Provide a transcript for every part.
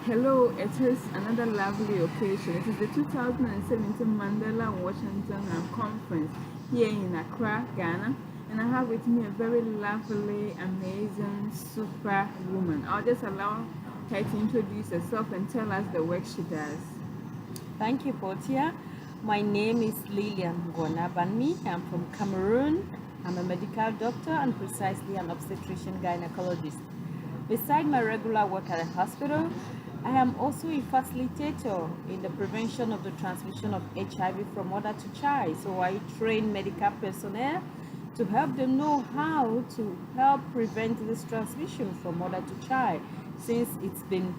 Hello, it is another lovely occasion. It is the 2017 Mandela Washington Conference here in Accra, Ghana, and I have with me a very lovely, amazing, super woman. I'll just allow her to introduce herself and tell us the work she does. Thank you, Portia. My name is Lilian Ngwana Banmi. I'm from Cameroon. I'm a medical doctor and precisely an obstetrician gynecologist. Beside my regular work at a hospital, I am also a facilitator in the prevention of the transmission of HIV from mother to child. So I train medical personnel to help them know how to help prevent this transmission from mother to child, since it's been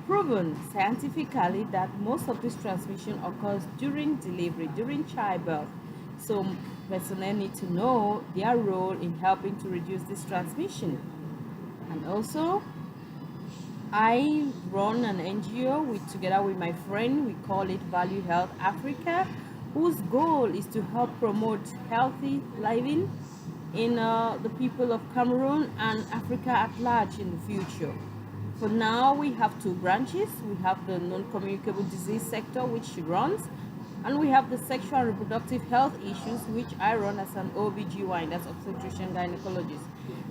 proven scientifically that most of this transmission occurs during delivery, during childbirth. So personnel need to know their role in helping to reduce this transmission. And also, I run an NGO together with my friend. We call it Value Health Africa, whose goal is to help promote healthy living in the people of Cameroon and Africa at large in the future. For now, we have two branches. We have the non-communicable disease sector, which she runs, and we have the sexual and reproductive health issues, which I run as an OBGYN, that's obstetrician gynecologist.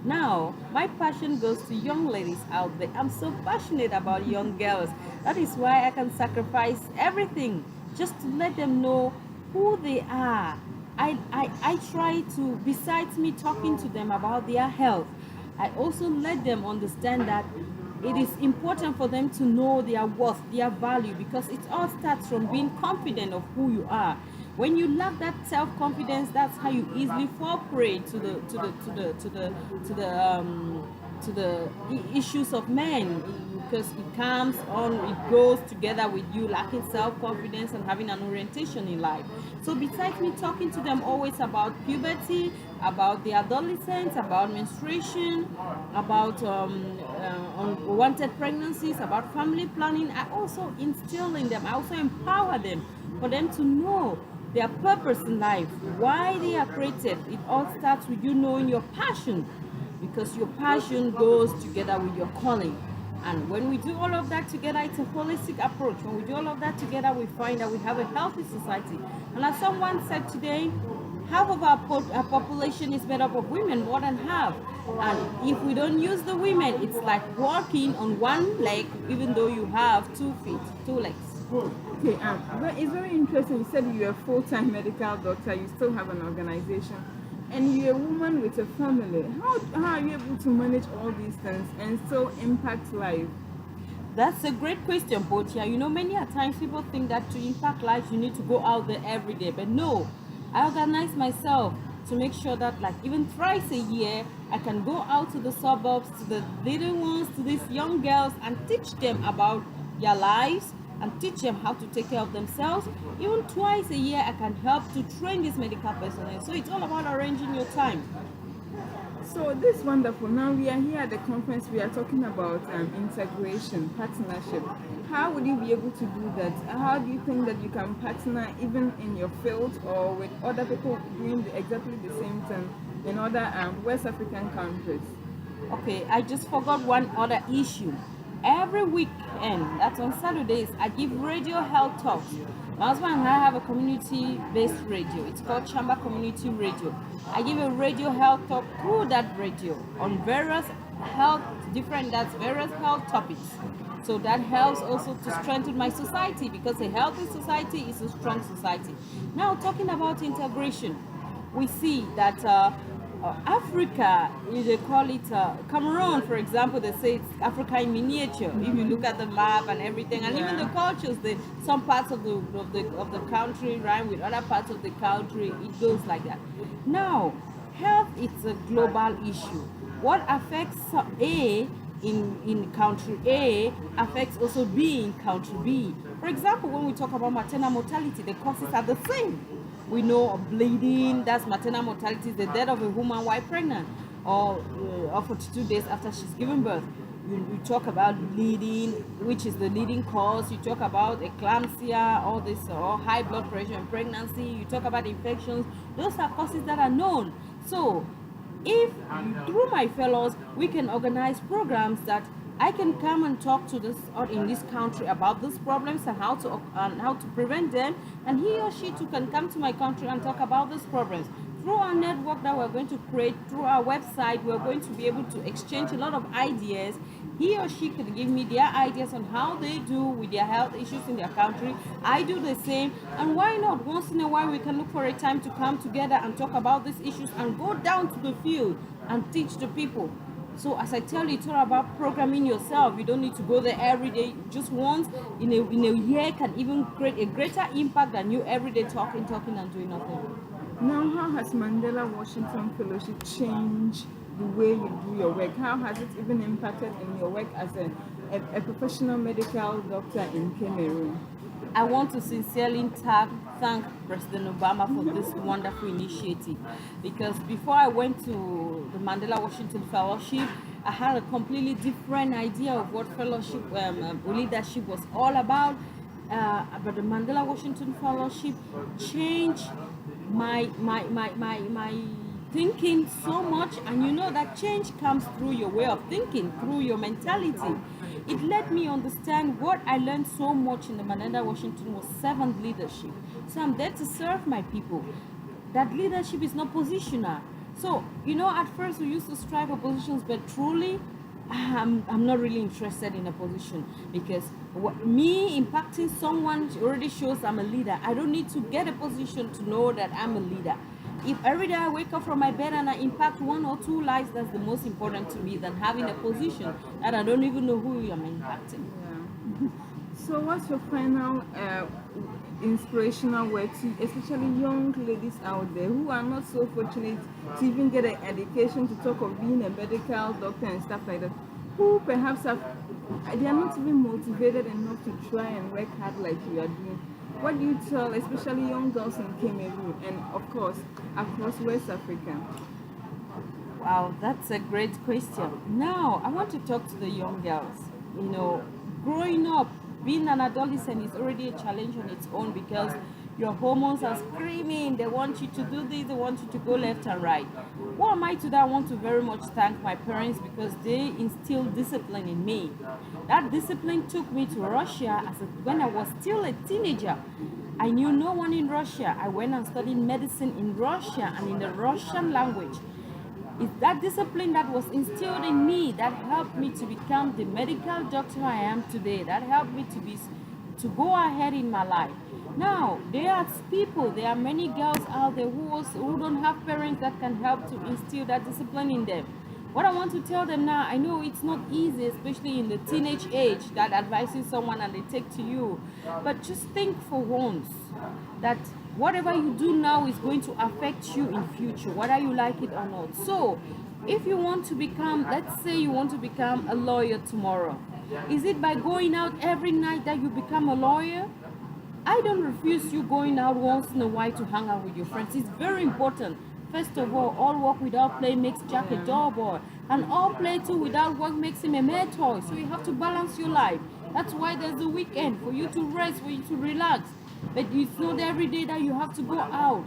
Now, my passion goes to young ladies out there. I'm so passionate about young girls. That is why I can sacrifice everything just to let them know who they are. I try to, besides me talking to them about their health, I also let them understand that it is important for them to know their worth, their value, because it all starts from being confident of who you are. When you lack that self-confidence, that's how you easily fall prey to the issues of men, because it comes on, it goes together with you lacking self-confidence and having an orientation in life. So besides me talking to them always about puberty, about the adolescents, about menstruation, about unwanted pregnancies, about family planning, I also instill in them, I also empower them for them to know their purpose in life, why they are created. It all starts with you knowing your passion, because your passion goes together with your calling. And when we do all of that together, it's a holistic approach. When we do all of that together, we find that we have a healthy society. And as someone said today, half of our population is made up of women, more than half. And if we don't use the women, it's like walking on one leg, even though you have 2 feet, 2 legs. Okay, but it's very interesting. You said you're a full-time medical doctor. You still have an organization, and you're a woman with a family. How are you able to manage all these things and still impact life? That's a great question, Portia. You know, many a times people think that to impact lives, you need to go out there every day. But no, I organize myself to make sure that, like, even thrice a year, I can go out to the suburbs, to the little ones, to these young girls, and teach them about their lives and teach them how to take care of themselves. Even twice a year, I can help to train this medical personnel. So it's all about arranging your time. So this is wonderful. Now we are here at the conference. We are talking about integration, partnership. How would you be able to do that? How do you think that you can partner even in your field or with other people doing exactly the same thing in other West African countries? Okay, I just forgot one other issue. Every weekend, that's on Saturdays, I give radio health talks. My husband and I have a community-based radio. It's called Chamber Community Radio. I give a radio health talk through that radio on various various health topics. So that helps also to strengthen my society, because a healthy society is a strong society. Now, talking about integration, we see that Africa, they call it Cameroon, for example, they say it's Africa in miniature. If you look at the map and everything, and even the cultures, some parts of the country rhyme with other parts of the country. It goes like that. Now, health is a global issue. What affects A in country A affects also B in country B. For example, when we talk about maternal mortality, the causes are the same. We know of bleeding, that's maternal mortality, the death of a woman while pregnant, or 42 days after she's given birth. You talk about bleeding, which is the leading cause. You talk about eclampsia, all this, or high blood pressure in pregnancy. You talk about infections. Those are causes that are known. So if through my fellows we can organize programs that I can come and talk to this or in this country about these problems and how to prevent them, and he or she too can come to my country and talk about these problems. Through our network that we're going to create, through our website, we're going to be able to exchange a lot of ideas. He or she can give me their ideas on how they do with their health issues in their country. I do the same, and why not once in a while we can look for a time to come together and talk about these issues and go down to the field and teach the people. So as I tell you, it's all about programming yourself. You don't need to go there every day. Just once in a year can even create a greater impact than you every day talking and doing nothing. Now, how has Mandela Washington Fellowship changed the way you do your work? How has it even impacted in your work as a professional medical doctor in Cameroon? I want to sincerely thank President Obama for this wonderful initiative, because before I went to the Mandela Washington Fellowship, I had a completely different idea of what fellowship leadership was all about. But the Mandela Washington Fellowship changed my thinking so much, and you know that change comes through your way of thinking, through your mentality. It let me understand what I learned so much in the Mandela Washington was servant leadership. So I'm there to serve my people. That leadership is not positional. So, you know, at first we used to strive for positions, but truly, I'm not really interested in a position, because me impacting someone already shows I'm a leader. I don't need to get a position to know that I'm a leader. If every day I wake up from my bed and I impact 1 or 2 lives, that's the most important to me than having a position that I don't even know who I'm impacting. Yeah. So what's your final inspirational word to especially young ladies out there who are not so fortunate to even get an education to talk of being a medical doctor and stuff like that, who perhaps they are not even motivated enough to try and work hard like you are doing? What do you tell especially young girls in Cameroon and of course across West Africa? Wow, that's a great question. Now, I want to talk to the young girls. You know, growing up, being an adolescent is already a challenge on its own, because your hormones are screaming. They want you to do this, they want you to go left and right. What am I to that? I want to very much thank my parents, because they instilled discipline in me. That discipline took me to Russia when I was still a teenager. I knew no one in Russia. I went and studied medicine in Russia and in the Russian language. It's that discipline that was instilled in me that helped me to become the medical doctor I am today. That helped me to go ahead in my life. Now, there are many girls out there who don't have parents that can help to instill that discipline in them. What I want to tell them now, I know it's not easy, especially in the teenage age, that advising someone and they take to you. But just think for once that whatever you do now is going to affect you in future, whether you like it or not. So, if you want to become, let's say you want to become a lawyer tomorrow, is it by going out every night that you become a lawyer? I don't refuse you going out once in a while to hang out with your friends. It's very important. First of all work without play makes Jack a dull boy. And all play too without work makes him a mere toy. So you have to balance your life. That's why there's the weekend, for you to rest, for you to relax. But it's not every day that you have to go out.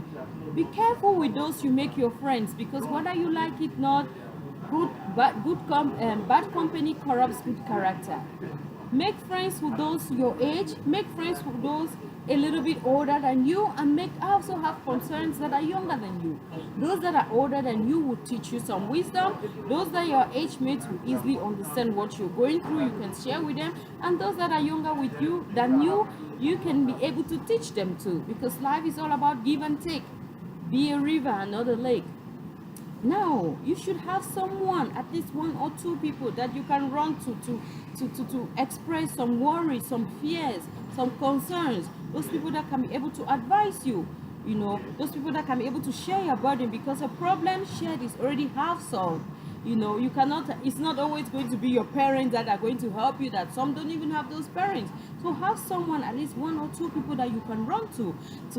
Be careful with those you make your friends, because whether you like it or not, bad company corrupts good character. Make friends with those your age, make friends with those a little bit older than you, and also have concerns that are younger than you. Those that are older than you will teach you some wisdom. Those that your age mates will easily understand what you're going through, you can share with them. And those that are younger with you than you can be able to teach them too, because life is all about give and take. Be a river, not a lake. Now, you should have someone, at least 1 or 2 people that you can run to express some worries, some fears, some concerns. Those people that can be able to advise you, you know, those people that can be able to share your burden, because a problem shared is already half solved. You know, you cannot, it's not always going to be your parents that are going to help you, that some don't even have those parents. So have someone, at least 1 or 2 people that you can run to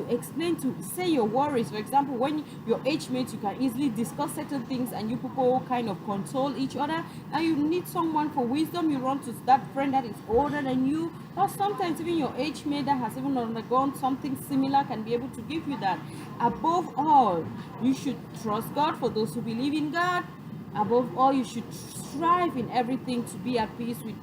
explain, to say your worries. For example, when your age mates, you can easily discuss certain things and you people kind of console each other. Now you need someone for wisdom, you run to that friend that is older than you, or sometimes even your age mate that has even undergone something similar can be able to give you that. Above all, you should trust God, for those who believe in God. Above all, you should strive in everything to be at peace with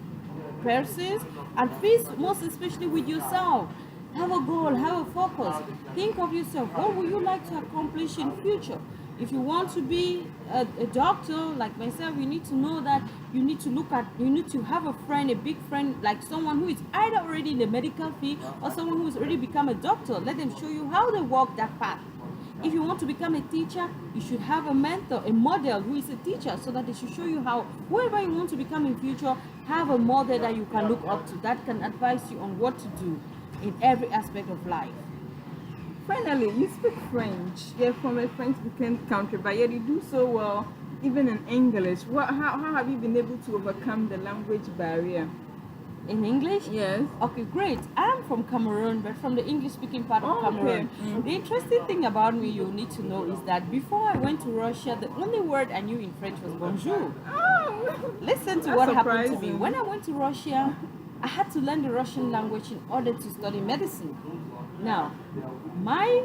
persons and peace most especially with yourself. Have a goal, have a focus. Think of yourself. What would you like to accomplish in future? If you want to be a doctor like myself, you need to know that you need to have a friend, a big friend, like someone who is either already in the medical field or someone who has already become a doctor. Let them show you how they walk that path. If you want to become a teacher, you should have a mentor, a model who is a teacher, so that they should show you how, whoever you want to become in future, have a model that you can look up to, that can advise you on what to do in every aspect of life. Finally, you speak French. You're from a French-speaking country, but yet you do so well even in English. How have you been able to overcome the language barrier? In English? Yes. Okay, great. I'm from Cameroon, but from the English-speaking part of Cameroon. Okay. The interesting thing about me you need to know is that before I went to Russia, the only word I knew in French was bonjour. Oh, Listen to that's what happened to me. surprising. When I went to Russia, I had to learn the Russian language in order to study medicine. Now, my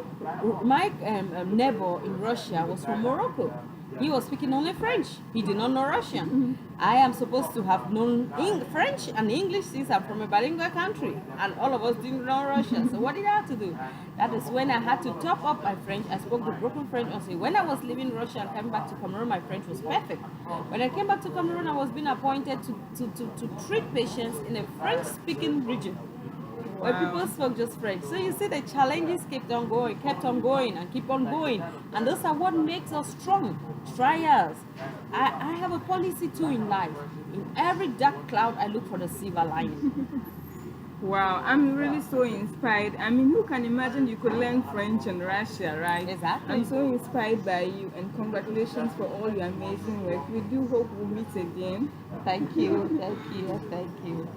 neighbor in Russia was from Morocco. He was speaking only French. He did not know Russian. I am supposed to have known French and English since I'm from a bilingual country, and all of us didn't know Russian. So what did I have to do? That is when I had to top up my French. I spoke the broken French. Also, when I was leaving Russia and coming back to Cameroon, my French was perfect. When I came back to Cameroon, I was being appointed to treat patients in a French-speaking region, where people spoke just French. So you see, the challenges kept on going, and keep on going. And those are what makes us strong. Trials. I have a policy too in life. In every dark cloud, I look for the silver lining. Wow, I'm really so inspired. I mean, who can imagine you could learn French in Russia, right? Exactly. I'm so inspired by you, and congratulations for all your amazing work. We do hope we'll meet again. Thank you, thank you, thank you.